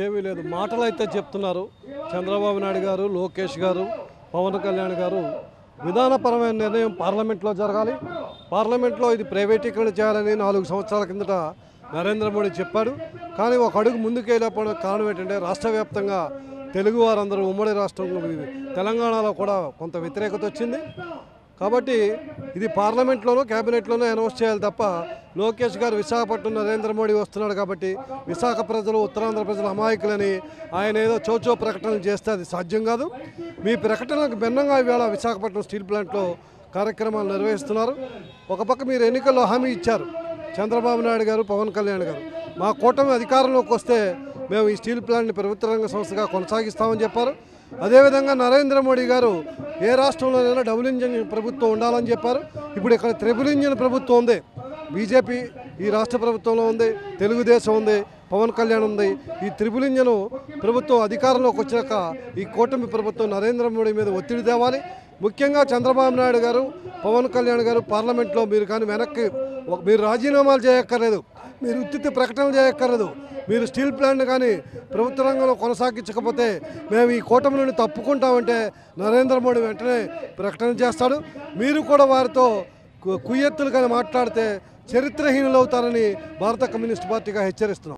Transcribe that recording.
ఏమీ లేదు, మాటలు అయితే చెప్తున్నారు. చంద్రబాబు నాయుడు గారు, లోకేష్ గారు, పవన్ కళ్యాణ్ గారు విధానపరమైన నిర్ణయం పార్లమెంట్లో జరగాలి, పార్లమెంట్లో ఇది ప్రైవేటీకరణ చేయాలని 4 సంవత్సరాల కిందట నరేంద్ర మోడీ చెప్పాడు. కానీ ఒక అడుగు ముందుకు వెళ్ళకపోవడానికి కారణం ఏంటంటే రాష్ట్ర వ్యాప్తంగా తెలుగు వారందరూ ఉమ్మడి రాష్ట్రం తెలంగాణలో కూడా కొంత వ్యతిరేకత వచ్చింది. కాబట్టి ఇది పార్లమెంట్లోనూ క్యాబినెట్లోనూ అనౌన్స్ చేయాలి తప్ప లోకేష్ గారు విశాఖపట్నం నరేంద్ర మోడీ వస్తున్నాడు కాబట్టి విశాఖ ప్రజలు ఉత్తరాంధ్ర ప్రజలు అమాయకులని ఆయన ఏదో చోచో ప్రకటనలు చేస్తే అది సాధ్యం కాదు. మీ ప్రకటనలకు భిన్నంగా ఇవాళ విశాఖపట్నం స్టీల్ ప్లాంట్లో కార్యక్రమాలు నిర్వహిస్తున్నారు. ఒక పక్క మీరు ఎన్నికల్లో హామీ ఇచ్చారు, చంద్రబాబు నాయుడు గారు, పవన్ కళ్యాణ్ గారు, మా కూటమి అధికారంలోకి వస్తే మేము ఈ స్టీల్ ప్లాంట్ని ప్రభుత్వ రంగ సంస్థగా కొనసాగిస్తామని చెప్పారు. అదేవిధంగా నరేంద్ర మోడీ గారు ఏ రాష్ట్రంలోనైనా డబుల్ ఇంజిన్ ప్రభుత్వం ఉండాలని చెప్పారు. ఇప్పుడు ఇక్కడ త్రిపుల్ ఇంజిన్ ప్రభుత్వం ఉంది. బీజేపీ ఈ రాష్ట్ర ప్రభుత్వంలో ఉంది, తెలుగుదేశం ఉంది, పవన్ కళ్యాణ్ ఉంది. ఈ త్రిపుల్ ఇంజిన్ ప్రభుత్వం అధికారంలోకి వచ్చాక ఈ కూటమి ప్రభుత్వం నరేంద్ర మోడీ మీద ఒత్తిడి తేవాలి. ముఖ్యంగా చంద్రబాబు నాయుడు గారు, పవన్ కళ్యాణ్ గారు పార్లమెంట్లో మీరు కానీ వెనక్కి మీరు రాజీనామాలు చేయక్కర్లేదు, మీరు ఉత్తిత ప్రకటనలు చేయక్కర్లేదు. మీరు స్టీల్ ప్లాంట్ కానీ ప్రభుత్వ రంగంలో కొనసాగించకపోతే మేము ఈ కూటమి నుండి తప్పుకుంటామంటే నరేంద్ర మోడీ వెంటనే ప్రకటన చేస్తాడు. మీరు కూడా వారితో కుయ్యెత్తులు కానీ మాట్లాడితే చరిత్రహీనులు అవుతారని భారత కమ్యూనిస్ట్ పార్టీగా హెచ్చరిస్తున్నాం.